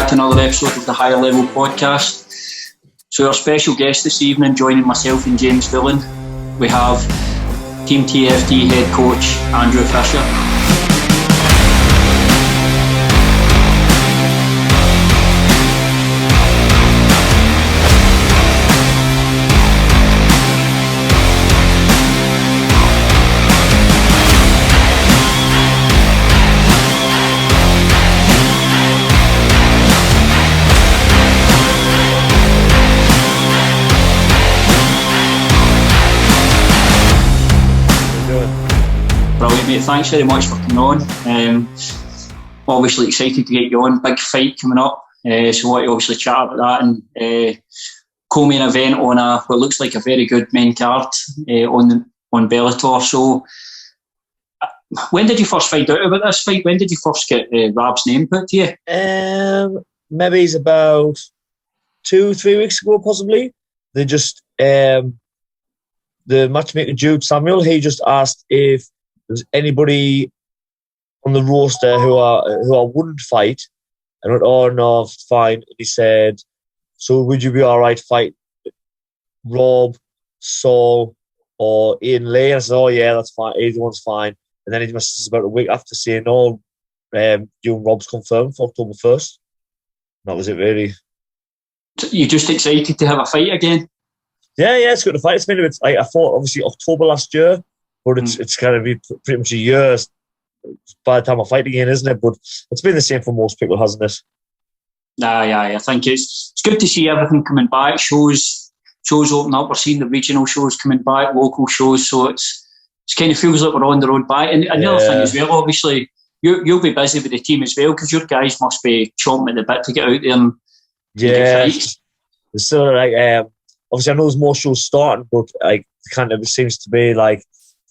back to another episode of the Higher Level Podcast. So our special guest this evening, joining myself and James Dillon, we have Team TFT head coach Andrew Fisher. Brilliant, mate. Thanks very much for coming on. Obviously excited to get you on. Big fight coming up. So what you obviously chat about that and co-main event on what looks like a very good main card on Bellator. So when did you first find out about this fight? When did you first get Rab's name put to you? Maybe it's about 2-3 weeks ago, possibly. They just the matchmaker Jude Samuel, he just asked if there's anybody on the roster who I wouldn't fight. I went, oh no, fine. And he said, so would you be all right fight Rob, Saul, or Ian Lee? And I said, oh yeah, that's fine. Either one's fine. And then he messaged about a week after saying, oh, you and Rob's confirmed for October 1st. And that was it, really. You're just excited to have a fight again? Yeah, it's good to fight. It's been a bit, I thought obviously October last year, but it's kind of been pretty much a year by the time I fight again, isn't it? But it's been the same for most people, hasn't it? Yeah. I think it's good to see everything coming back. Shows open up. We're seeing the regional shows coming back, local shows. So it's kind of feels like we're on the road back. And another thing as well, obviously, you'll be busy with the team as well because your guys must be chomping at the bit to get out there and get fights. It's sort of like obviously I know there's more shows starting, but like kind of it seems to be like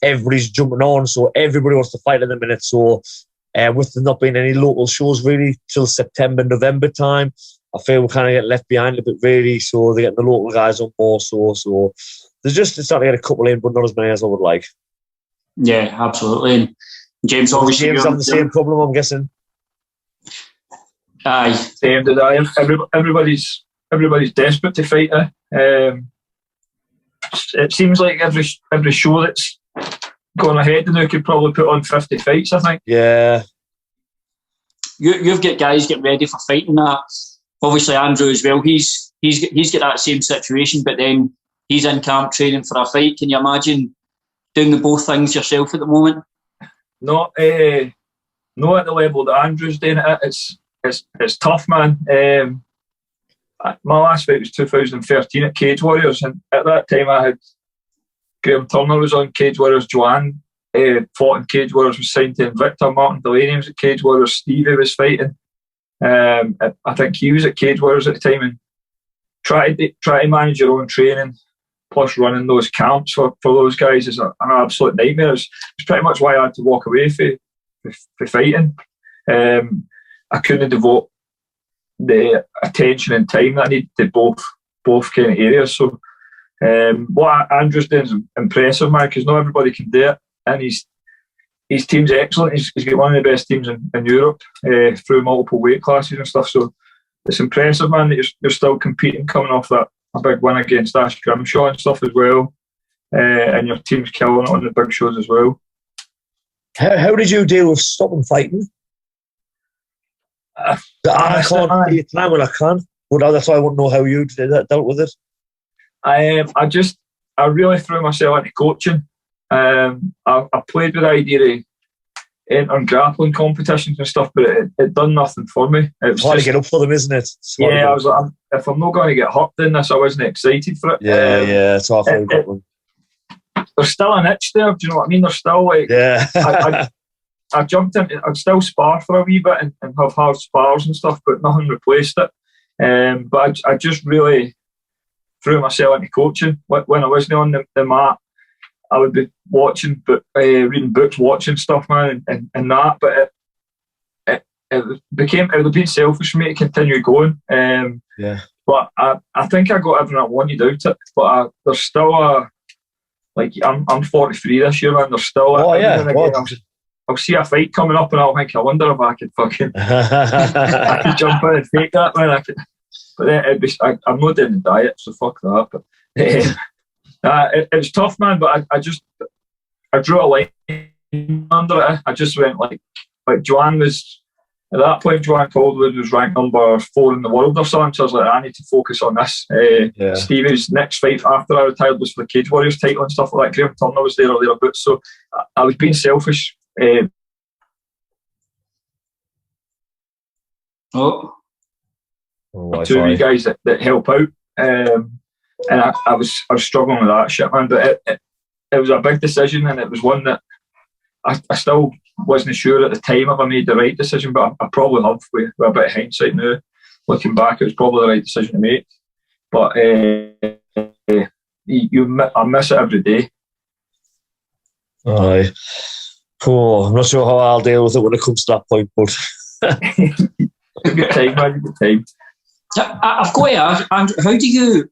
everybody's jumping on, so everybody wants to fight in the minute. So with there not being any local shows really till September, November time, I feel we're kind of getting left behind a bit really. So they're getting the local guys on more. So there's just starting to get a couple in, but not as many as I would like. Yeah, absolutely. And James, obviously, James having the same problem, I'm guessing. Aye, same did I. Everybody's desperate to fight. It seems like every show that's going ahead now could probably put on 50 fights, I think. Yeah. You've got guys getting ready for fighting that. Obviously, Andrew as well. He's got that same situation, but then he's in camp training for a fight. Can you imagine doing the both things yourself at the moment? Not at the level that Andrew's doing it. It's tough, man. My last fight was 2013 at Cage Warriors, and at that time I had Graham Turner was on Cage Warriors, Joanne fought in Cage Warriors, was signed to Invicta, Martin Delaney was at Cage Warriors, Stevie was fighting. I think he was at Cage Warriors at the time, and try to manage your own training plus running those camps for those guys is an absolute nightmare. It's pretty much why I had to walk away for fighting. I couldn't devote the attention and time that I need to both kind of areas. So what Andrew's doing is impressive, man, because not everybody can do it, and his team's excellent. He's got one of the best teams in Europe through multiple weight classes and stuff. So it's impressive, man, that you're still competing, coming off that a big win against Ash Grimshaw and stuff as well, and your team's killing it on the big shows as well. How did you deal with stopping fighting? I can't be a time when I can, but that's why I want to know how you dealt with it. I really threw myself into coaching. I played with the idea of entering grappling competitions and stuff, but it done nothing for me. It's hard to get up for them, isn't it? Yeah, I was like, if I'm not going to get hurt in this, I wasn't excited for it. Yeah, it's awful. There's still an itch there, do you know what I mean? There's still like... Yeah. I jumped in, I'd still spar for a wee bit and have hard spars and stuff, but nothing replaced it. But I just really threw myself into coaching. When I wasn't on the mat, I would be watching, reading books, watching stuff, man, and that. But it would have been selfish for me to continue going. Yeah. But I think I got everything I wanted out of it. But there's still I'm 43 this year, man. There's still I I'll see a fight coming up and I'll think, I wonder if I could fucking I could jump in and take that, man. But then I'm not doing the diet, so fuck that. But it was tough, man. But I drew a line under it. I just went like Joanne was. At that point, Joanne Caldwood was ranked number 4 in the world or something, so I was like, I need to focus on this. Stevie's next fight after I retired was for the Cage Warriors title and stuff like that. Graham Turner was there or thereabouts, so I was being selfish. Two of you guys that help out, and I was struggling with that shit, man. But it was a big decision, and it was one that I still wasn't sure at the time if I made the right decision, but I probably have with a bit of hindsight now. Looking back, it was probably the right decision to make. But I miss it every day. Aye. Cool. I'm not sure how I'll deal with it when it comes to that point, but good time, man. Good time. I've got to ask, Andrew, how do you,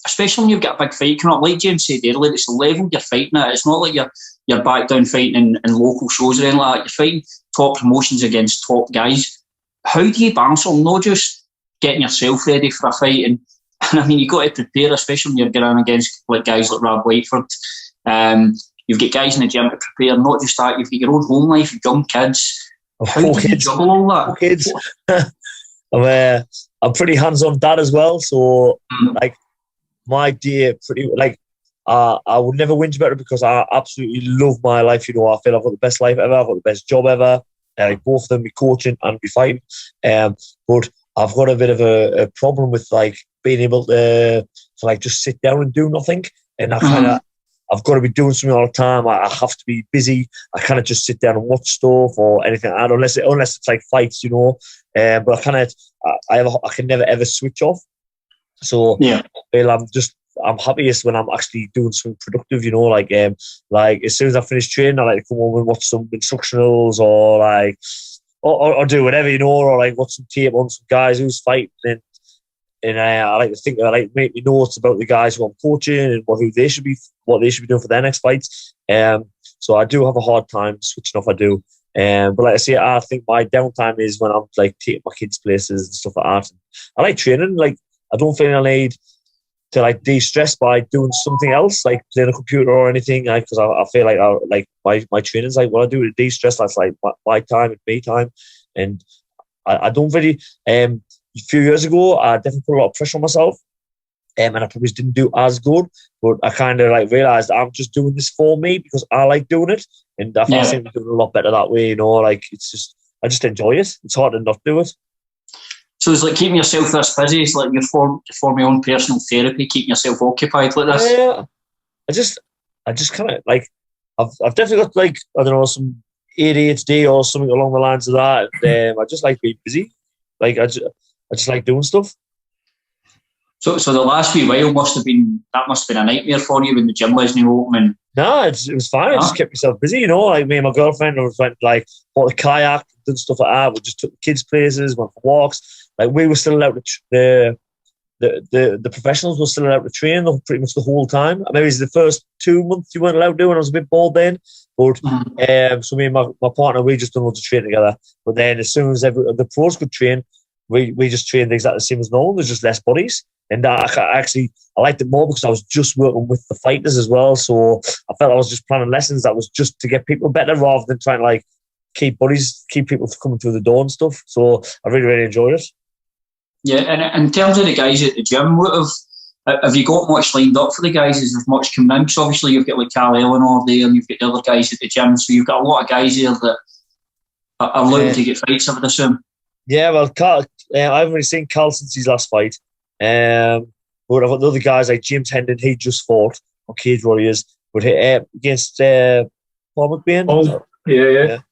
especially when you've got a big fight coming up, like James said earlier, it's the level you're fighting at. It's not like you're back down fighting in local shows or anything like that. You're fighting top promotions against top guys. How do you balance them? Not just getting yourself ready for a fight, and I mean, you've got to prepare, especially when you're going against like guys like Robert Whiteford. You've got guys in the gym to prepare. Not just that, you've got your own home life, young kids. How do you juggle all that? 4 kids. I'm pretty hands-on dad as well, so like my day pretty like I would never whinge about it because I absolutely love my life. You know, I feel I've got the best life ever. I've got the best job ever. Like both of them, be coaching and be fighting. But I've got a bit of a problem with like being able to like just sit down and do nothing. And I kind of I've got to be doing something all the time. I have to be busy. I kind of just sit down and watch stuff or anything like that, unless it's like fights, you know. But I can never ever switch off. So well, I'm happiest when I'm actually doing something productive, you know, like as soon as I finish training, I like to come home and watch some instructionals or do whatever, you know, or like watch some tape on some guys who's fighting, and I like to think I like to make me notes about the guys who I'm coaching and what they should be doing for their next fights. So I do have a hard time switching off. I do. But like I say, I think my downtime is when I'm like taking my kids places and stuff like that. I like training. Like I don't feel I need to like de-stress by doing something else, like playing a computer or anything. Because I feel like my training's like what I do to de-stress. That's like my time and me time. And I don't really. A few years ago, I definitely put a lot of pressure on myself, and I probably didn't do as good. But I kind of like realized I'm just doing this for me because I like doing it, and I think I'm doing a lot better that way. You know, like I just enjoy it. It's hard to not do it. So it's like keeping yourself this busy. It's like you form your own personal therapy, keeping yourself occupied like this. Yeah, I just kind of like I've definitely got like I don't know some ADHD or something along the lines of that. And, I just like being busy. Like I just like doing stuff. So the last wee while must have been a nightmare for you when the gym wasn't open. No, it was fine. I just kept myself busy, you know. Like me and my girlfriend went like bought a kayak, did stuff like that. We just took the kids places, went for walks. Like we were still allowed to the professionals were still allowed to train pretty much the whole time. I mean, it was the first 2 months you weren't allowed to, and I was a bit bored then. But so me and my partner, we just done loads of training together. But then as soon as the pros could train, we just trained exactly the same as normal. There's just less bodies. And I liked it more because I was just working with the fighters as well. So I felt I was just planning lessons that was just to get people better rather than trying to like keep people coming through the door and stuff. So I really, really enjoyed it. Yeah, and in terms of the guys at the gym, have you got much lined up for the guys? Is there much coming in? Because obviously you've got like Carl Eleanor there and you've got the other guys at the gym. So you've got a lot of guys there that are looking to get fights, I would assume. Yeah, well, Carl, I haven't really seen Carl since his last fight. But I've got the other guys like James Hendon. He just fought on Cage Warriors, but against Paul McBain. Oh, yeah.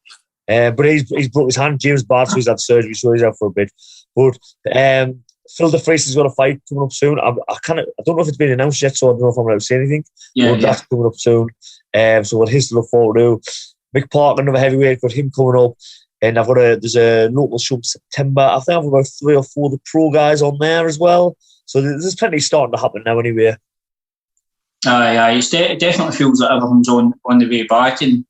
But he's broke his hand. James Bart, so he's had surgery, so he's out for a bit. But Phil DeFries has got a fight coming up soon. I don't know if it's been announced yet, so I don't know if I'm allowed to say anything. But that's coming up soon. So what his to look forward to. Mick Parker, another heavyweight, got him coming up. And there's a local show in September. I think I've got about 3 or 4 of the pro guys on there as well. So there's plenty starting to happen now anyway. It definitely feels that everyone's on the way back. And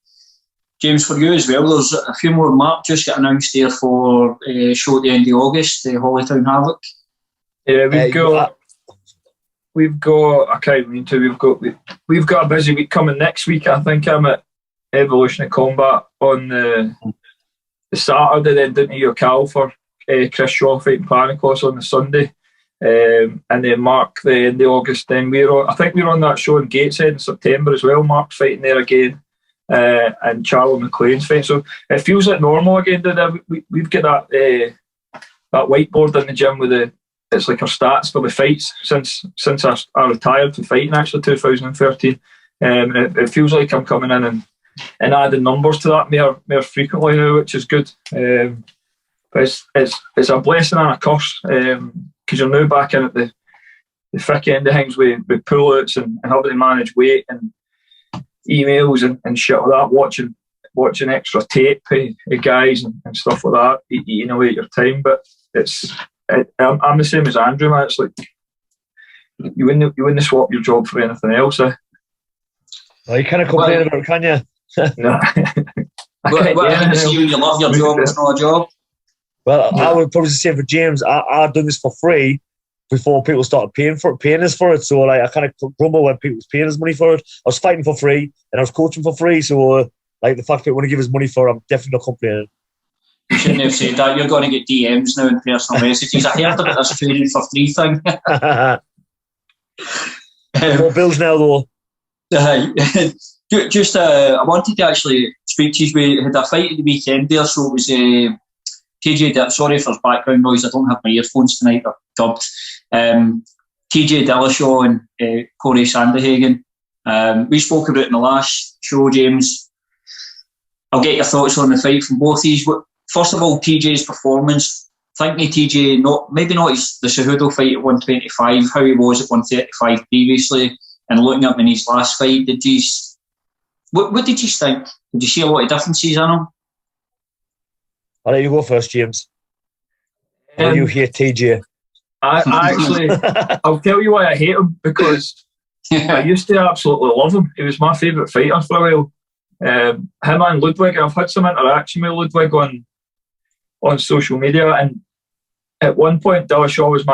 James, for you as well, there's a few more marks just got announced there for show at the end of August, Hollytown Havoc. Yeah, we've got. I can't mean to. We've got a busy week coming next week. I think I'm at Evolution of Combat on the Saturday, then down to your Cal for Chris Shaw fighting Panicos on the Sunday, and then Mark the end of August. Then I think we're on that show in Gateshead in September as well. Mark's fighting there again, and Charlie McLean's fight. So it feels like normal again. We've got that whiteboard in the gym with it's like our stats for the fights since I retired from fighting, actually 2013. It feels like I'm coming in and adding numbers to that more frequently now, which is good. But it's a blessing and a curse, because you're now back in at the thick end of things with pull-outs and having to manage weight and emails and shit like that, watching extra tape of guys and stuff like that, eating away at your time. But I'm the same as Andrew, man. It's like you wouldn't swap your job for anything else. Well, you can't complain about it, can you? No. You love your job, it's not a job. Well, I would probably say for James, I'd done this for free before people started paying us for it. So like, I kind of grumble when people was paying us money for it. I was fighting for free and I was coaching for free. So like the fact that they want to give us money for it, I'm definitely not complaining. You shouldn't have said that. You're going to get DMs now and personal messages. I heard about this training for free thing. More bills now, though. Just, I wanted to actually speak to you. We had a fight at the weekend there, so it was TJ. Sorry for background noise. I don't have my earphones tonight. They're dubbed. TJ Dillashaw and Corey Sanderhagen. We spoke about it in the last show, James. I'll get your thoughts on the fight from both these. First of all, TJ's performance. Thinking TJ, maybe not the Cejudo fight at 125, how he was at 135 previously, and looking up in his last fight, what did you think? Did you see a lot of differences in him? I'll let you go first, James. You hate TJ. I actually, I'll tell you why I hate him, because I used to absolutely love him. He was my favourite fighter for a while. Him and Ludwig, I've had some interaction with Ludwig on social media, and at one point Dillashaw was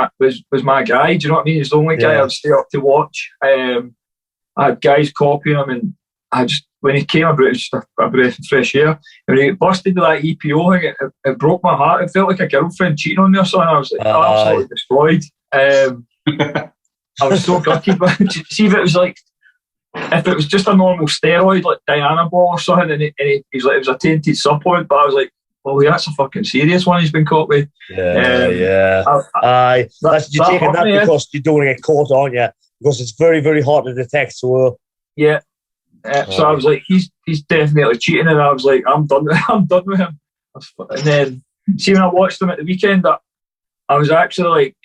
my guy. Do you know what I mean? He's the only guy I'd stay up to watch. I had guys copying him, and when he came about, it was just a breath of fresh air. And when he busted with that EPO thing, it broke my heart. It felt like a girlfriend cheating on me or something. I was like absolutely destroyed. I was so gutted. But see, if it was just a normal steroid like Diana Ball or something, and he's like, it was a tainted supplement, but I was like, well, that's a fucking serious one he's been caught with. You're taking that because you don't want to get caught, aren't you? Because it's very, very hard to detect. So yeah. So I was like, he's definitely cheating, and I was like, I'm done with him. And then, see, when I watched him at the weekend, I was actually like,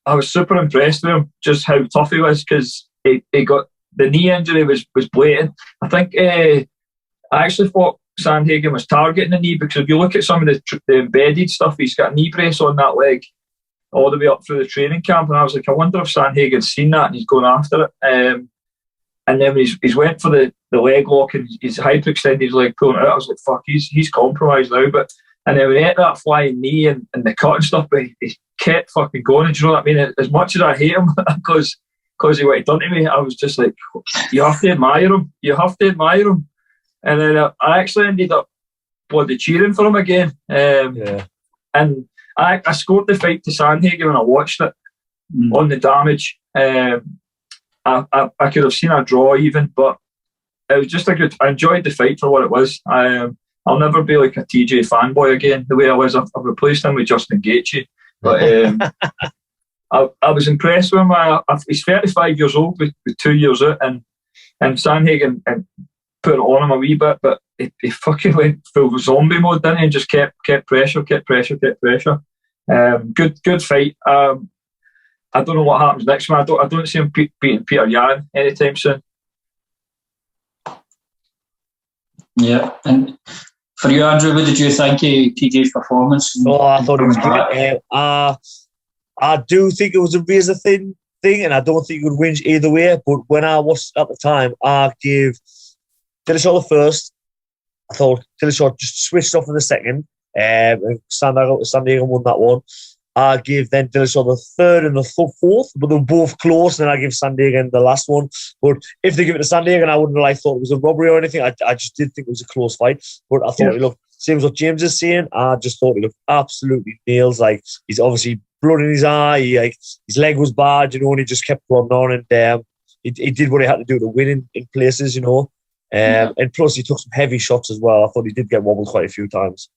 I was super impressed with him, just how tough he was, because he got the knee injury was blatant. I think I actually thought Sandhagen was targeting the knee, because if you look at some of the embedded stuff, he's got a knee brace on that leg all the way up through the training camp, and I was like, I wonder if Sandhagen's seen that and he's going after it. And then he's went for the leg lock and he's hyperextended his leg, pulling it out. I was like, fuck, he's compromised now. And then when he hit that flying knee and the cut and stuff, but he kept fucking going. And do you know what I mean? As much as I hate him because he what he done to me, I was just like, you have to admire him. You have to admire him. And then I actually ended up bloody cheering for him again. And I scored the fight to Sandhagen when I watched it on the damage. I could have seen a draw even, but it was just I enjoyed the fight for what it was. I'll never be like a TJ fanboy again the way I was. I've replaced him with Justin Gaethje. But I was impressed with him. He's 35 years old with 2 years out, and Sandhagen put it on him a wee bit, but he fucking went full zombie mode, didn't he? And just kept pressure. Good fight. I don't know what happens next one. I don't see him beating Peter Yan anytime soon. Yeah, and for you, Andrew, what did you think of TJ's performance? I thought it was great. I do think it was a razor thin thing, and I don't think it would win either way. But when I was at the time, I gave Dillashaw the first. I thought Dillashaw just switched off in the second. Sandiego won that one. I gave then Dillashaw the third and the fourth, but they were both close. And then I gave Sandiego the last one. But if they give it to Sandiego, I wouldn't have thought it was a robbery or anything. I just did think it was a close fight. But I thought he looked, same as what James is saying, I just thought he looked absolutely nails. Like, he's obviously blood in his eye. His leg was bad, and he just kept plodding on. And he did what he had to do to win in places, And plus, he took some heavy shots as well. I thought he did get wobbled quite a few times.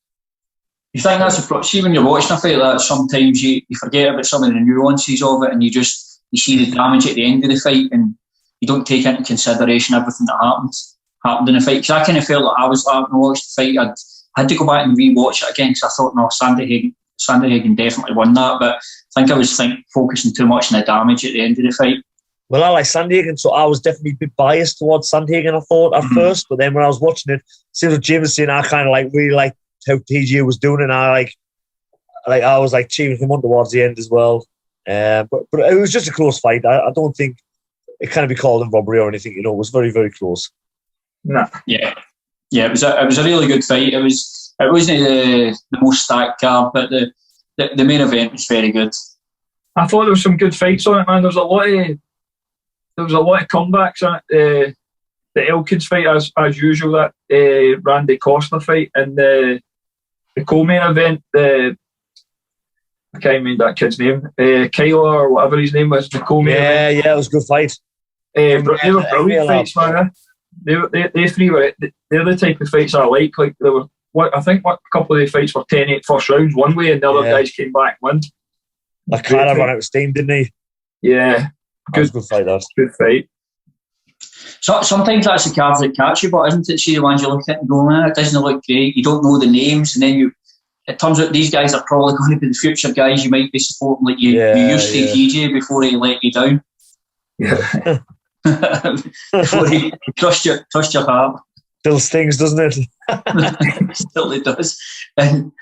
You think that's a see when you're watching a fight like that, sometimes you forget about some of the nuances of it, and you see the damage at the end of the fight, and you don't take into consideration everything that happened in the fight. Because I kind of felt like I was having to watch the fight. I had to go back and re-watch it again, because I thought, no, Sandiego definitely won that, but I think I was focusing too much on the damage at the end of the fight. Well, I like Sandiego, so I was definitely a bit biased towards Sandiego, I thought, at first, but then when I was watching it, same as James was saying, I kind of really liked how TJ was doing, and I was cheering him on towards the end as well. But it was just a close fight. I don't think it can be called a robbery or anything. It was very, very close. Nah. Yeah. It was a really good fight. It wasn't the most stacked card, but the main event was very good. I thought there was some good fights on it, man. There was a lot of comebacks on it. The Elkins fight, as usual, that Randy Costner fight, and the co-main event, I can't remember that kid's name, Kyler or whatever his name was, the co-main event. Yeah, it was a good fight. They were brilliant fights, man. They three they're the type of fights I like. Like, they were, I think a couple of the fights were 10-8 first rounds one way, and the other guys came back and won. That kind of ran out of steam, didn't he? Yeah. Good fight, that. Good fight. So sometimes that's the cards that catch you, but isn't it? See the ones you look at and go, it doesn't look great. You don't know the names, and then it turns out these guys are probably going to be the future guys you might be supporting, like you used to TJ before he let you down. Yeah. Before he crushed your heart. Still stings, doesn't it? Still it does. And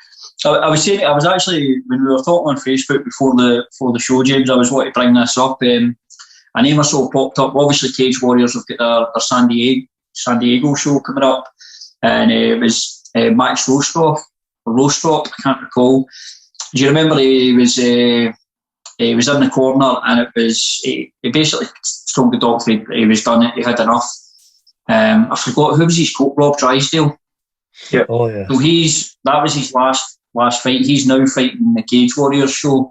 I was saying, I was actually, when we were talking on Facebook before the show, James, I was wanting to bring this up. A name or so popped up. Obviously, Cage Warriors have got their San Diego show coming up, and it was Max Rostrop, I can't recall. Do you remember he was in the corner, and it was he basically told the doctor he was done it. He had enough. I forgot who was his coach, Rob Drysdale. Yeah. Oh yeah. So that was his last fight. He's now fighting the Cage Warriors show.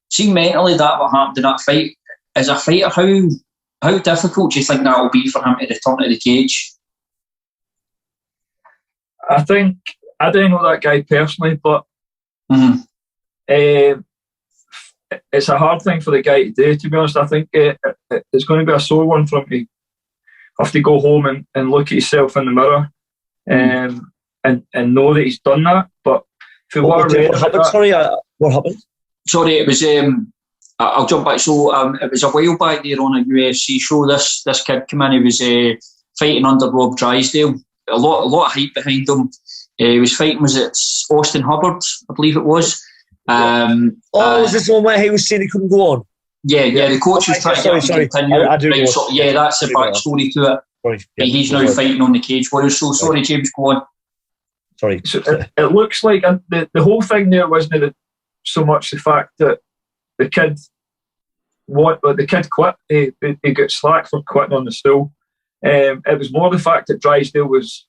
See, mentally, that what happened in that fight. As a fighter, how difficult do you think that will be for him to return to the cage? I think, I don't know that guy personally, but it's a hard thing for the guy to do, to be honest. I think it's going to be a sore one for him to have to go home and look at himself in the mirror and know that he's done that. But what happened? Sorry, it was... I'll jump back. So it was a while back there on a UFC show. This kid came in. He was fighting under Rob Drysdale. A lot of hype behind him. He was fighting. Was it Austin Hubbard? I believe it was. Was this one where he was saying he couldn't go on? Yeah. The coach was trying to get him to continue. I do. So, that's the backstory to it. Sorry. He's now fighting on the Cage Warriors. So sorry, James, go on. Sorry. So it looks like the whole thing there wasn't so much the fact that the kid quit. He got slack for quitting on the stool. It was more the fact that Drysdale was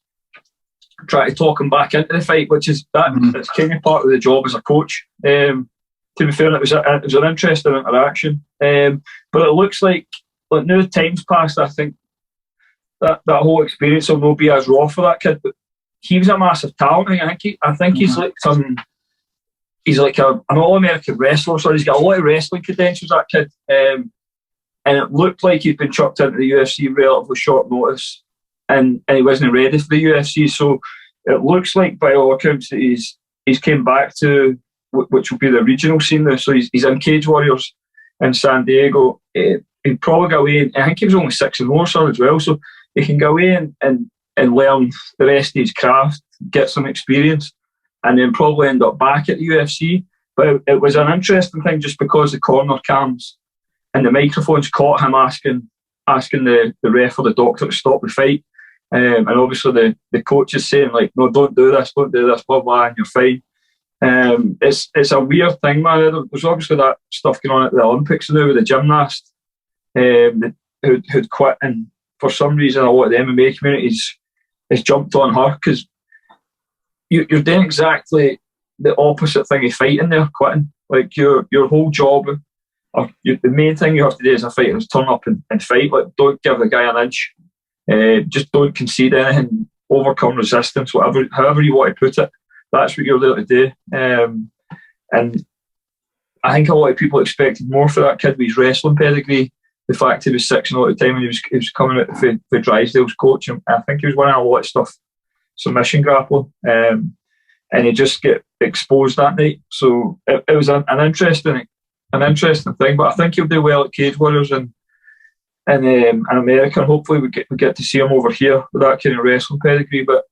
trying to talk him back into the fight, which is that's kind of part of the job as a coach. To be fair, it was an interesting interaction. But it looks like now the time's passed, I think that whole experience will not be as raw for that kid. But he was a massive talent. I think he's like he's like an All-American wrestler, so he's got a lot of wrestling credentials, that kid. And it looked like he'd been chucked into the UFC relatively short notice, and he wasn't ready for the UFC. So it looks like, by all accounts, that he's came back to which will be the regional scene now. So he's in Cage Warriors in San Diego. He'd probably go away, I think he was only 6-0 as well, so he can go away and learn the rest of his craft, get some experience, and then probably end up back at the UFC. But it was an interesting thing just because the corner cams and the microphones caught him asking the ref or the doctor to stop the fight. and obviously the coach is saying like, no, don't do this, blah blah, and you're fine. It's a weird thing, man. There's obviously that stuff going on at the Olympics now with the gymnast who'd quit, and for some reason a lot of the MMA communities has jumped on her because you're doing exactly the opposite thing of fighting there, quitting. Like your whole job, or the main thing you have to do as a fighter is turn up and fight. Like, don't give the guy an inch. Just don't concede anything, overcome resistance, however you want to put it. That's what you're there to do. And I think a lot of people expected more for that kid with his wrestling pedigree. The fact he was 6 a lot of the time when he was coming out for Drysdale's coach. And I think he was winning a lot of stuff, submission grappling. And he just get exposed that night. So it was an interesting thing. But I think he'll do well at Cage Warriors and America. And hopefully we get to see him over here with that kind of wrestling pedigree. But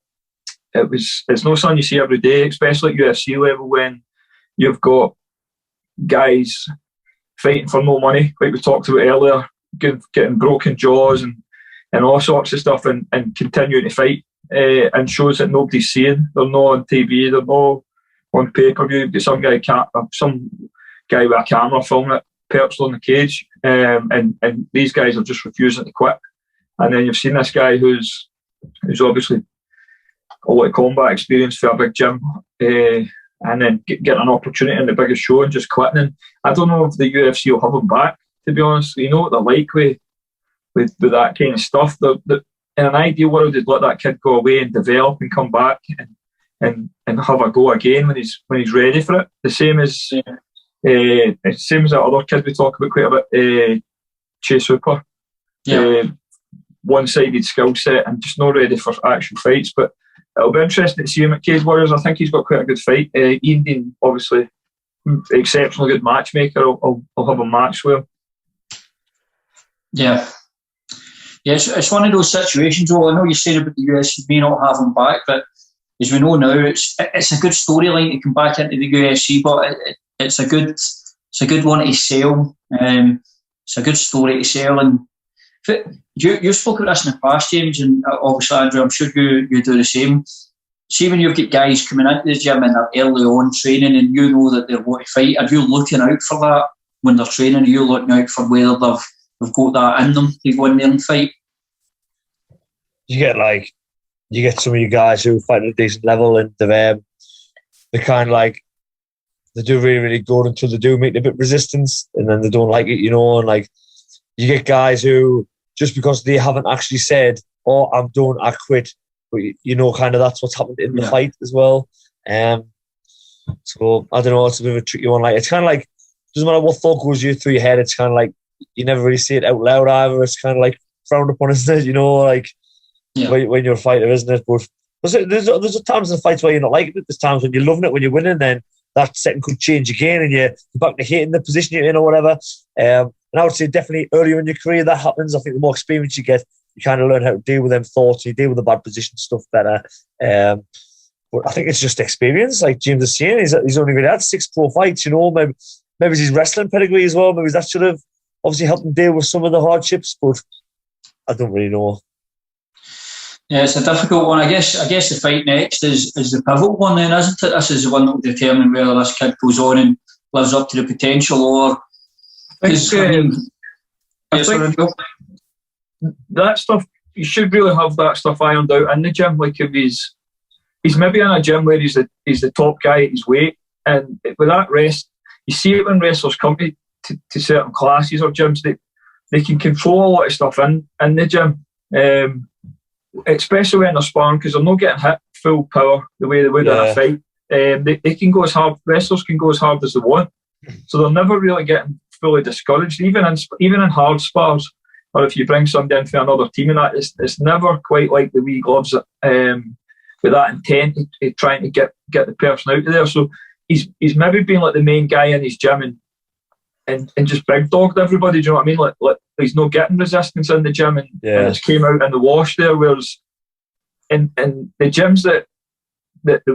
it's not something you see every day, especially at UFC level when you've got guys fighting for no money, like we talked about earlier, getting broken jaws and all sorts of stuff, and continuing to fight and shows that nobody's seeing. They're not on TV, they're not on pay-per-view. There's some guy with a camera filming it perched on the cage, and these guys are just refusing to quit. And then you've seen this guy who's obviously a lot of combat experience for a big gym, and then getting an opportunity in the biggest show and just quitting. And I don't know if the UFC will have him back, to be honest. You know what they're like with that kind of stuff. In an ideal world, they'd let that kid go away and develop and come back and have a go again when he's ready for it. The same as that other kid we talk about quite a bit, Chase Hooper. Yeah. One-sided skill set and just not ready for actual fights. But it'll be interesting to see him at Cage Warriors. I think he's got quite a good fight. Ian Dean, obviously, exceptionally good matchmaker. I'll have a match with him. Yeah. Yes, it's one of those situations. Well, I know you said about the UFC may not have him back, but as we know now, it's a good storyline to come back into the UFC, but it's a good one to sell. It's a good story to sell, and you spoke about this in the past, James, and obviously Andrew, I'm sure you do the same. See, when you've got guys coming into the gym and they're early on training, and you know that they're going to fight, are you looking out for that when they're training? Are you looking out for whether they've got that in them to go in there and fight? You get some of you guys who fight at a decent level, and they're kind of like, they do really, really good until they do meet a bit of resistance, and then they don't like it, you know. And like, you get guys who, just because they haven't actually said, "Oh, I'm done, I quit," but you know, kind of that's what's happened in the fight as well. So I don't know, it's a bit of a tricky one. Like, it's kind of like, doesn't matter what thought goes through your head. It's kind of like you never really say it out loud either. It's kind of like frowned upon, isn't it? You know, like when you're a fighter, isn't it? But there's times in fights where you're not liking it. There's times when you're loving it, when you're winning, then that second could change again, and you're back to hating the position you're in or whatever. And I would say definitely earlier in your career that happens. I think the more experience you get, you kind of learn how to deal with them thoughts, you deal with the bad position stuff better. But I think it's just experience. Like James is saying, he's only really had 6 pro fights, you know. Maybe it's his wrestling pedigree as well. Maybe that should have obviously helped him deal with some of the hardships, but I don't really know. Yeah, it's a difficult one. I guess the fight next is the pivotal one then, isn't it? This is the one that will determine whether this kid goes on and lives up to the potential, or... I think that stuff, you should really have that stuff ironed out in the gym. Like, if he's maybe in a gym where he's the top guy at his weight, and with that rest, you see it when wrestlers come to certain classes or gyms, they can control a lot of stuff in the gym. Especially when they're sparring, because they're not getting hit full power the way they would in a fight. They can go as hard, wrestlers can go as hard as they want, so they're never really getting fully discouraged. Even in hard spars, or if you bring somebody in for another team, and that it's never quite like the wee gloves with that intent of trying to get the person out of there. So he's maybe been like the main guy in his gym and just big dogged everybody. Do you know what I mean? Like he's not getting resistance in the gym, and it's came out in the wash there. Whereas in the gyms that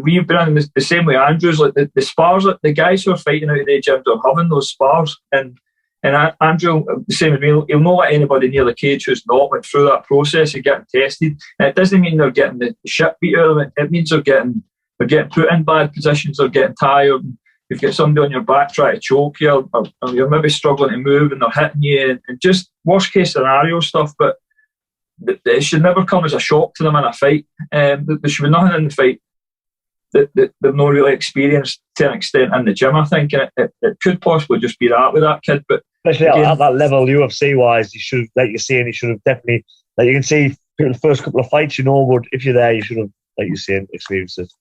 we've been in, the same way Andrew's, like the spars, like the guys who are fighting out of the gyms are having those spars, and And Andrew, the same as me, he'll not let anybody near the cage who's not went through that process of getting tested. And it doesn't mean they're getting the shit beat out of them. It means they're getting put in bad positions, they're getting tired. And you've got somebody on your back trying to choke you, or you're maybe struggling to move and they're hitting you, and just worst case scenario stuff. But it should never come as a shock to them in a fight. There should be nothing in the fight that they've not really experienced to an extent in the gym, I think. And it could possibly just be that with that kid. But especially at that level, UFC wise, you should, like you're saying, you should have definitely, like you can see the first couple of fights, but if you're there, you should have, like you're saying, experienced it.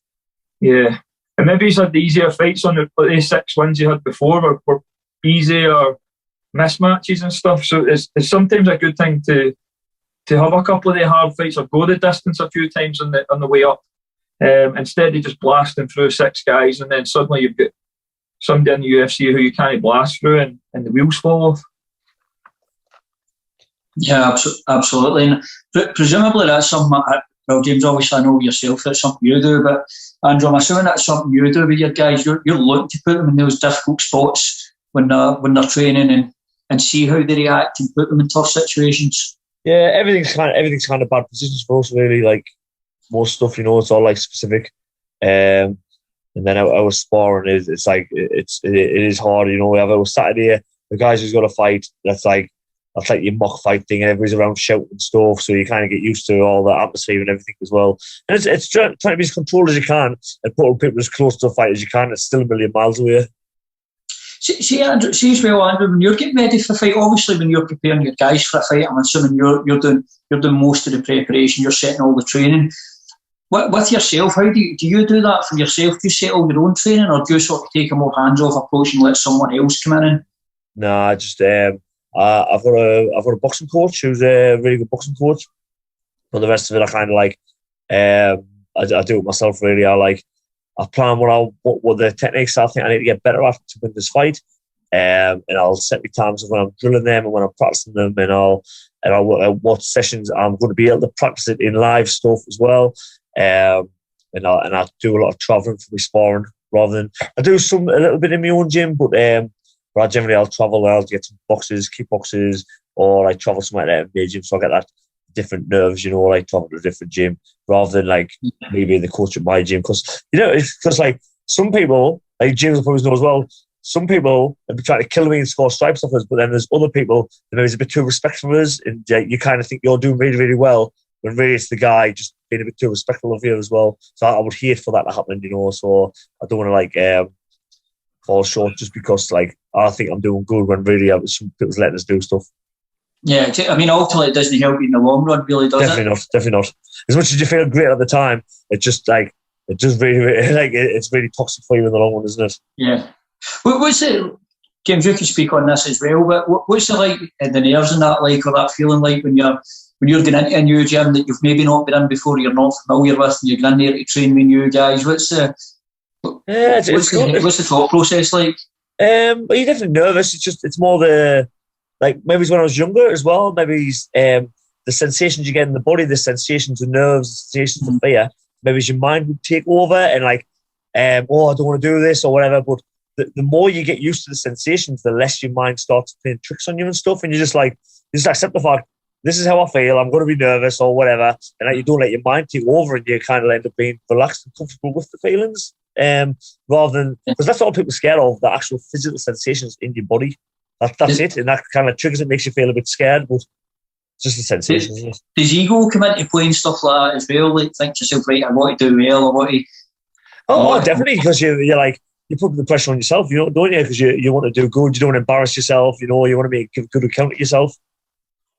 Yeah. And maybe he's had the easier fights on the 6 wins he had before were easier mismatches and stuff. So it's sometimes a good thing to have a couple of the hard fights or go the distance a few times on the way up, instead of just blasting through 6 guys and then suddenly you've got somebody in the UFC who you can't blast through and the wheels fall off. Yeah, absolutely. And presumably that's something, well, James, obviously I know yourself, that's something you do, but Andrew, I'm assuming that's something you do with your guys. You're looking to put them in those difficult spots when they're training and see how they react and put them in tough situations. Yeah, everything's kind of bad positions for us, really. Like most stuff, it's all like specific. And then our sparring it's like it is hard. We have our Saturday, the guys who's got a fight. That's like your mock fight thing. Everybody's around shouting and stuff, so you kind of get used to all the atmosphere and everything as well. And it's trying to be as controlled as you can and put people as close to the fight as you can. It's still a million miles away. See, Andrew, when you're getting ready for a fight, obviously when you're preparing your guys for a fight, I'm assuming you're doing most of the preparation, you're setting all the training. With yourself, how do you do that for yourself? Do you set all your own training, or do you sort of take a more hands-off approach and let someone else come in? No, I just I've got a boxing coach who's a really good boxing coach. But the rest of it, I kind of like I do it myself. Really, I plan what the techniques I think I need to get better at to win this fight, and I'll set my times of when I'm drilling them and when I'm practicing them, and I'll what sessions I'm going to be able to practice it in live stuff as well, and I do a lot of traveling for my sparring rather than I do a little bit in my own gym, but generally I'll travel. I'll get some boxes, kickboxes, or I travel somewhere at the gym, so I get that different nerves, like travel to a different gym rather than like maybe the coach at my gym, because it's like some people, like James probably knows as well, some people have been trying to kill me and score stripes off us, but then there's other people that maybe is a bit too respectful of us, and you kind of think you're doing really, really well, when really it's the guy just being a bit too respectful of you as well. So I would hate for that to happen, so I don't want to fall short just because I think I'm doing good when really some people's letting us do stuff. Yeah, I mean, ultimately it doesn't help you in the long run, really, does it? Definitely not. As much as you feel great at the time, it's really, it's really toxic for you in the long run, isn't it? Yeah. What's it, James, you can speak on this as well, but what's it like, the nerves and that like, or that feeling like when you're going into a new gym that you've maybe not been in before, you're not familiar with, and you're going in there to train with new guys? What's the thought process like? You're definitely nervous. It's more the, maybe when I was younger as well, maybe the sensations you get in the body, the sensations of nerves, the sensations of fear, maybe your mind would take over and I don't want to do this or whatever. But the more you get used to the sensations, the less your mind starts playing tricks on you and stuff. And you just accept the fact, this is how I feel, I'm going to be nervous or whatever. And you don't let your mind take over and you kind of end up being relaxed and comfortable with the feelings. Rather than, because that's all people are scared of, the actual physical sensations in your body. That's it, and that kind of triggers it, makes you feel a bit scared, but it's just a sensation, isn't it? Does ego come into play and stuff like that as well? Like, think to yourself, right, I want to do well, I want to... Oh, definitely, because you put the pressure on yourself, don't you? Because you want to do good, you don't want to embarrass yourself, you want to give good account of yourself.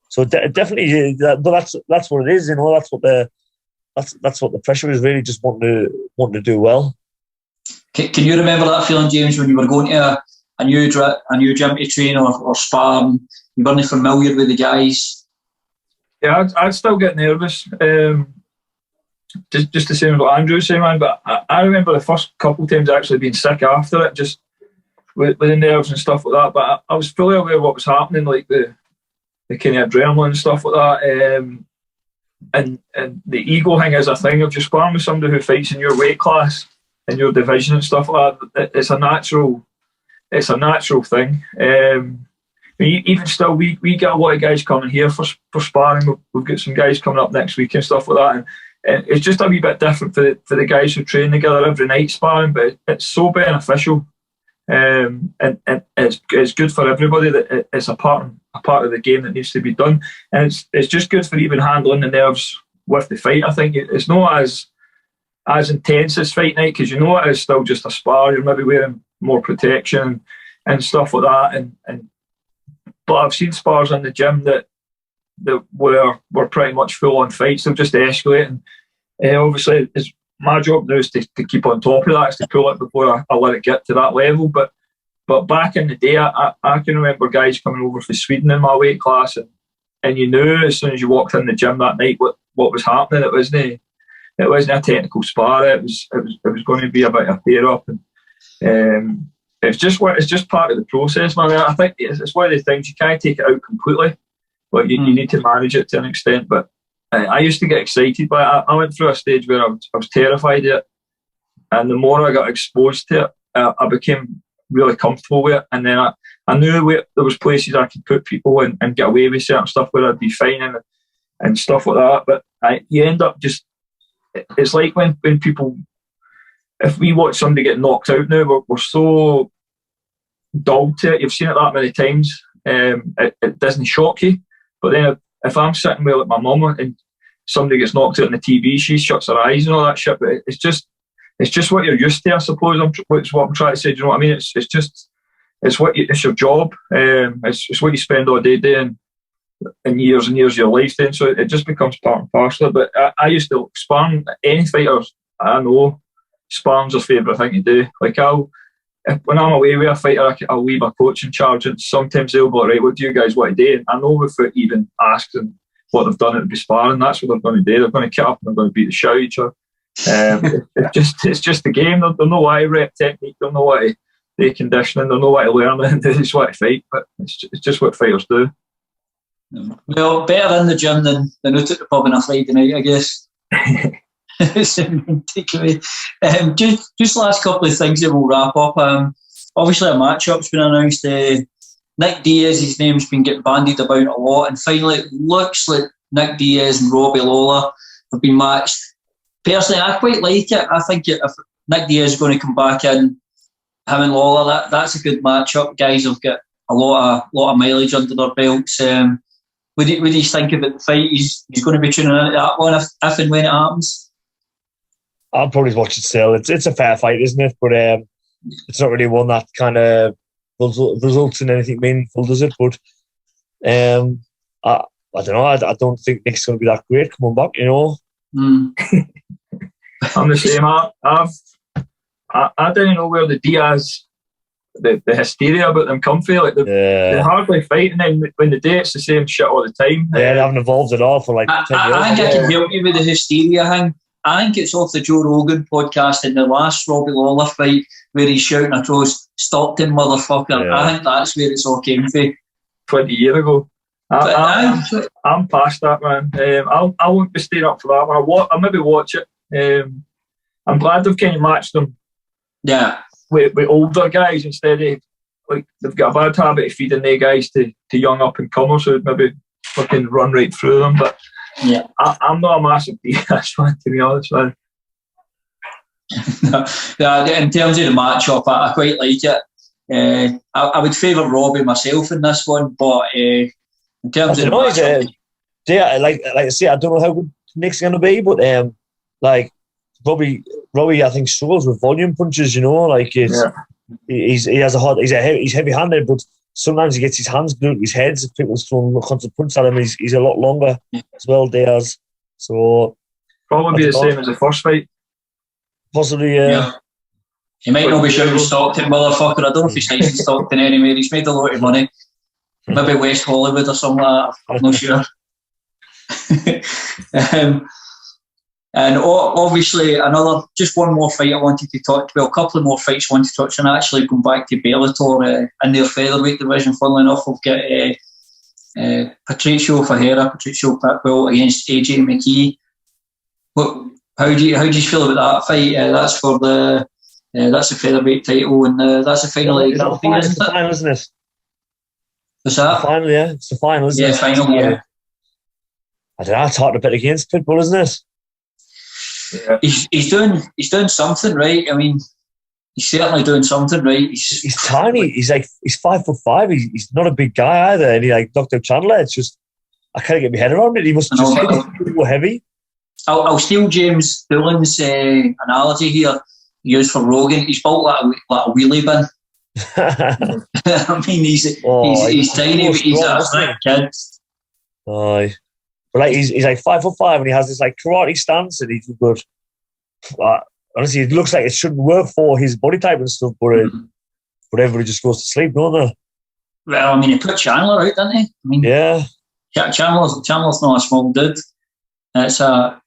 So definitely, but that's what it is, that's what the pressure is, really, just wanting to do well. Can you remember that feeling, James, when you were going to a new gym to train or spar, and you weren't familiar with the guys? Yeah, I'd still get nervous. Just the same as what Andrew was saying, man. But I remember the first couple of times actually being sick after it, just with the nerves and stuff like that. But I was fully aware of what was happening, like the kind of adrenaline and stuff like that. And the ego thing is a thing of just sparring with somebody who fights in your weight class, in your division and stuff like that. It's a natural thing. even still, we get a lot of guys coming here for sparring. We've got some guys coming up next week and stuff like that. And it's just a wee bit different for the guys who train together every night sparring, but it's so beneficial. And it's good for everybody that it's a part of the game that needs to be done. And it's just good for even handling the nerves with the fight. I think it's not as intense as fight night, because it is still just a spar. You're maybe wearing more protection and stuff like that. But I've seen spars in the gym that were pretty much full on fights. They'll just escalate. And obviously, it's my job now is to keep on top of that, is to pull it before I let it get to that level. But back in the day, I can remember guys coming over from Sweden in my weight class, and you knew as soon as you walked in the gym that night what was happening. It wasn't a technical spar. It was going to be about a pair up, and it's just part of the process, man. I think it's one of the things, you can't take it out completely, but you need to manage it to an extent. But I used to get excited by it. I went through a stage where I was terrified of it, and the more I got exposed to it, I became really comfortable with it. And then I knew there was places I could put people and get away with certain stuff where I'd be fine and stuff like that. But you end up just, it's like when people, if we watch somebody get knocked out now, we're so dull to it. You've seen it that many times. It doesn't shock you. But then if I'm sitting with like my mum and somebody gets knocked out on the TV, she shuts her eyes and all that shit. But it's just what you're used to, I suppose. It's what I'm trying to say. Do you know what I mean? It's your job. It's what you spend all day doing, and years and years of your life then. So it just becomes part and parcel. But I used to sparring any fighters I know. Sparring's their favourite thing to do. Like when I'm away with a fighter, I'll leave a coach in charge, and sometimes they'll be like, right, what do you guys want to do? And I know without even asking what they've done, it would be sparring. That's what they're going to do. They're going to get up and they're going to beat the shit out of each other. It's just the game. They'll know why rep technique. They'll know why do conditioning. They'll know why to learn, and they just want to fight. But it's just what fighters do. Well, better in the gym than out at the pub on a Friday night, I guess. Just last couple of things that we'll wrap up. Obviously, a match-up's been announced. Nick Diaz, his name's been getting bandied about a lot, and finally, it looks like Nick Diaz and Robbie Lawler have been matched. Personally, I quite like it. I think if Nick Diaz is going to come back in, him and Lawler, that's a good match-up. Guys have got a lot of mileage under their belts. What do you think about the fight? He's going to be tuning into that one if and when it happens. I'll probably watch it still. It's a fair fight, isn't it? But it's not really one that kind of results in anything meaningful, does it? But I don't know. I don't think Nick's going to be that great coming back, you know. I'm the same. I don't know where the Diaz, the hysteria about them come from. Like they hardly fight, and then when they do, it's the same shit all the time. Yeah, they haven't evolved at all for like 10 years. I think I can help you with the hysteria thing. I think it's off the Joe Rogan podcast in the last Robbie Lawler fight where he's shouting across, "Stockton, motherfucker." Yeah. I think that's where it's all came from. 20 years ago. I'm past that, man. I won't be staying up for that one. I'll maybe watch it. I'm glad they've kind of matched them. Yeah. With older guys instead of, like, they've got a bad habit of feeding their guys to young up and comers who maybe fucking run right through them. But yeah, I'm not a massive Diaz fan, to be honest, man. In terms of the matchup, I quite like it. I would favour Robbie myself in this one, but in terms of the matchup, like I say, I don't know how good Nick's going to be, but like Robbie, I think struggles with volume punches. You know, like he's heavy-handed, but sometimes he gets his hands glued to his head. If people's throwing constant punch at him, he's a lot longer as well, Diaz. So probably be the same as the first fight. Possibly, yeah. He might not be shouting Stockton, motherfucker. I don't know if he's nice in Stockton anyway. He's made a lot of money. Maybe West Hollywood or something like that. I'm not sure. And obviously, just one more fight I wanted to touch. Well, a couple of more fights I wanted to touch on. Actually, going back to Bellator in their featherweight division. Funnily enough, we've got Patricio Pitbull against AJ McKee. How do you feel about that fight? That's for that's a featherweight title, and that's a final leg, isn't it? Isn't it? What's that? The final, yeah. It's the final, isn't it? Yeah, final, yeah. I don't know, it's hard to bet against Pitbull, isn't it? Yeah. He's doing something right. I mean, he's certainly doing something right. He's tiny. He's 5'5". He's not a big guy either, and he knocked out Chandler. It's just I can't get my head around it. He must just hit heavy. I'll steal James Doolan's analogy here. Used for Rogan. He's built like a wheelie bin. I mean, he's tiny, but he's a thick kid. Aye. But he's 5'5", and he has this karate stance, and he's good. Honestly, it looks like it shouldn't work for his body type and stuff, but everybody just goes to sleep, don't they? Well, I mean, he put Chandler out, didn't he? I mean, yeah. Chandler's not a small dude. It's an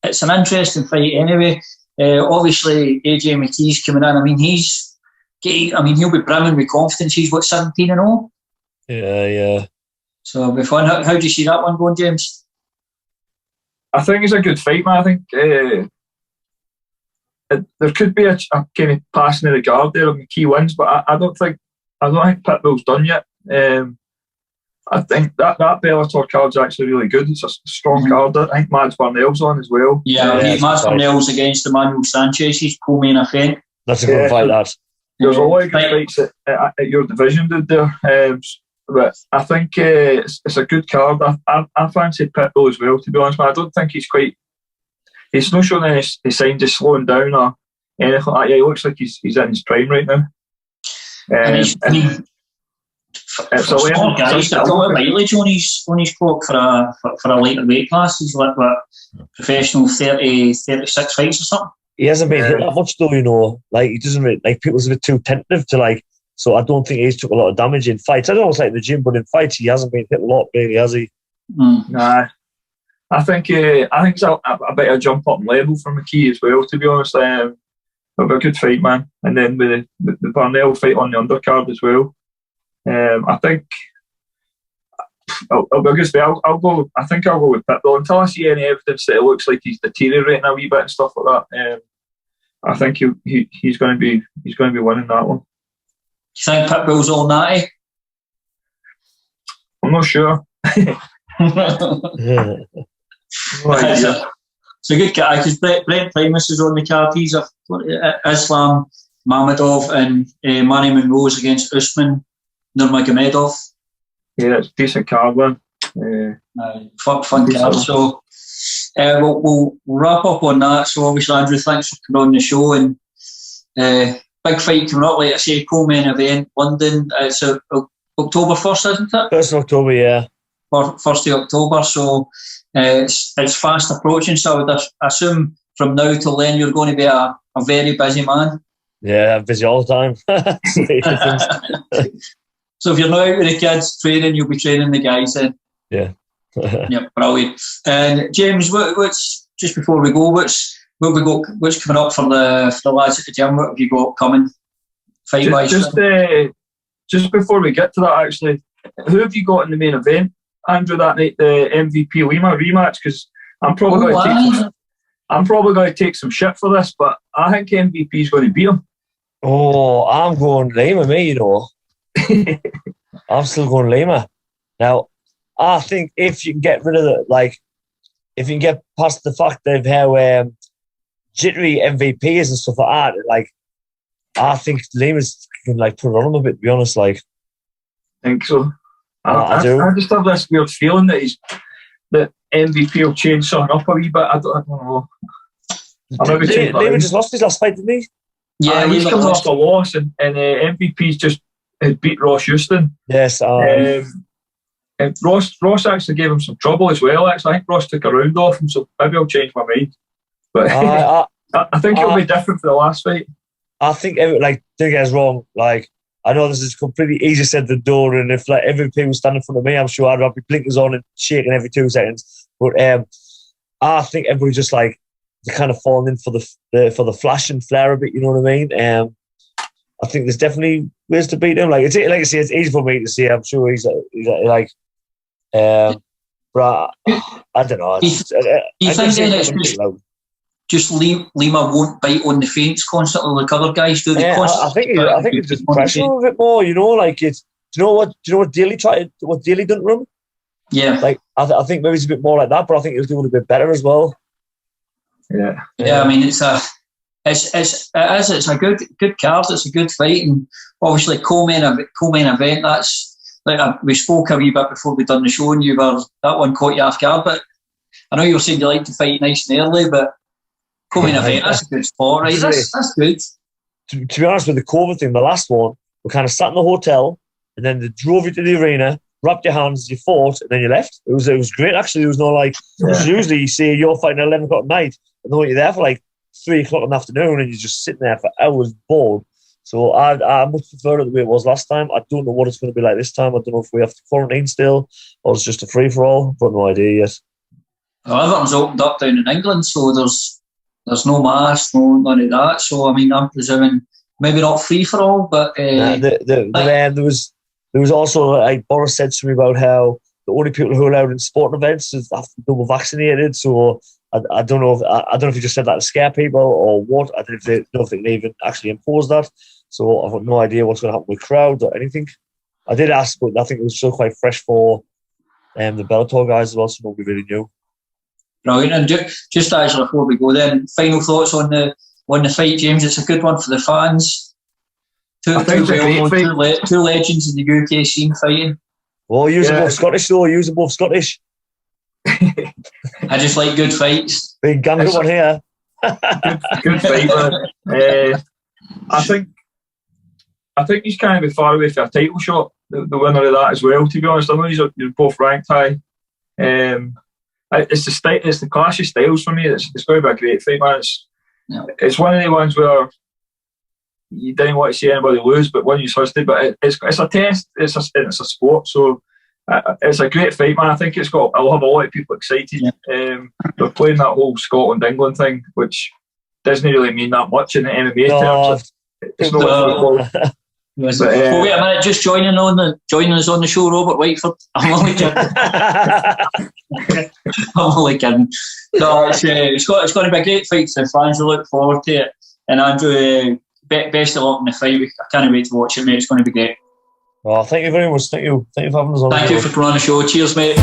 interesting fight anyway. Obviously, AJ McKee's coming in. I mean, he'll be brimming with confidence. He's 17-0. Yeah. So it'll be fun. How do you see that one going, James? I think it's a good fight, man. I think there could be a kind of passing of the guard there if McKee wins, but I don't think Pitbull's done yet. I think that Bellator card's actually really good. It's a strong card. I think Mads Barnell's on as well. Yeah, Mads Barnell's against Emmanuel Sanchez. He's co-main event. That's a good fight, that. There's a lot of good fights at your division, dude, there. But I think it's a good card. I fancy Pitbull as well, to be honest. But I don't think he's not showing any signs of slowing down or anything like that. Yeah, he looks like he's in his prime right now. It's a lot of guys that a lot of mileage on his clock for a lighter weight class. He's like professional 36 fights or something. He hasn't been hit that much though, you know. He doesn't really, people's a bit too tentative to so I don't think he's took a lot of damage in fights. I don't know it's like the gym, but in fights he hasn't been hit a lot, really, has he? Nah. I think it's a bit of a jump up in level for McKee as well, to be honest. It'll be a good fight, man. And then with the Barnell fight on the undercard as well. I think I'll be a good fight. I think I'll go with Pitbull until I see any evidence that it looks like he's deteriorating a wee bit and stuff like that. I think he's going to be winning that one. Do you think Pitbull's all natty? I'm not sure. It's a good guy because Brent Primus is on the card. He's Islam Mamedov and Manny Monroe's against Usman Nurmagomedov. Yeah, it's a decent card, man. Fun card. So we'll wrap up on that. So obviously, Andrew, thanks for coming on the show, and big fight coming up. Like I say, co-main event, London. It's October 1st, isn't it? 1st of October, yeah. 1st of October. So it's fast approaching. So I would assume from now till then you're going to be a very busy man. Yeah, I'm busy all the time. So if you're not out with the kids training, you'll be training the guys then. Yeah. Yeah, brilliant. And James, what's just before we go, what's coming up for the lads at the gym? What have you got coming fight wise? Just before we get to that, actually, who have you got in the main event, Andrew, that night, the MVP Lima rematch? Because I'm probably going to take some shit for this, but I think MVP is going to beat him. Oh, I'm going Lima, me, you know. I'm still going Lima. Now, I think if you can get rid of if you can get past the fact of how jittery MVP is and stuff like that, I think Lima's can put it on him a bit, to be honest. I think so. I do. I just have this weird feeling that MVP will change something up a wee bit. I don't know. Lima just lost his last fight, didn't he? Yeah, he's coming off a loss, and MVP's just beat Ross Houston. Yes. And Ross actually gave him some trouble as well. Actually, I think Ross took a round off him, so maybe I'll change my mind. But I think it'll be different for the last fight. I think, don't get us wrong, I know this is completely easy said than done, and if MVP was standing in front of me, I'm sure I'd have my blinkers on and shaking every 2 seconds. But I think everybody just they're kind of falling in for the flash and flare a bit. You know what I mean? I think there's definitely ways to beat him. Like I say, it's easy for me to see. I'm sure he's but I don't know. Do you think then it's just Lima won't bite on the feints constantly like other guys do? I think it's just pressure a bit more. You know, it's Do you know what Daly done to him? Yeah. Like I think maybe it's a bit more like that, but I think he'll do it a bit better as well. Yeah. Yeah, I mean it's a good card. It's a good fight, and obviously co-main event. That's like we spoke a wee bit before we done the show, and that one caught you off guard. But I know you were saying you like to fight nice and early, but co-main event, that's a good spot, right? That's good. To be honest with the COVID thing, the last one, we kind of sat in the hotel, and then they drove you to the arena, wrapped your hands, you fought, and then you left. It was great actually. There was no usually you see you're fighting at 11 o'clock at night, and then you're there for 3 o'clock in the afternoon, and you're just sitting there for hours bored. So I much prefer it the way it was last time. I don't know what it's going to be like this time. I don't know if we have to quarantine still, or it's just a free for all. I've got no idea yet. Well, everything's opened up down in England, so there's no mask, none of that. So I mean, I'm presuming maybe not free for all, but there was also Boris said to me about how the only people who are allowed in sporting events have to be double vaccinated. So I don't know if he just said that to scare people or what. I don't know if they can even actually impose that. So I've got no idea what's going to happen with crowds or anything. I did ask, but I think it was still quite fresh for the Bellator guys as well, so nobody really knew. Brilliant. And just actually before we go then, final thoughts on the fight, James. It's a good one for the fans. Two legends in the UK scene fighting. Well, use them both Scottish though. Use them both Scottish. I just like good fights. Big gander one here. Good fight, man. I think he's kind of be far away for a title shot. The winner of that as well. To be honest, I know you're both ranked high. It's the clash of styles for me. It's going to be a great fight, man. It's one of the ones where you don't want to see anybody lose, but when you're hosted. But it's a test. It's a sport. So it's a great fight, man. I think I'll have a lot of people excited. Yeah. They're playing that whole Scotland-England thing, which doesn't really mean that much in the MMA terms. It's not football. Wait a minute, just joining us on the show, Robert Whiteford. I'm only kidding. No, it's going to be a great fight for the fans. I look forward to it. And Andrew, best of luck in the fight. I can't wait to watch it, mate. It's going to be great. Thank you very much. Thank you for having us on. Thank you for coming on the show. Cheers, mate.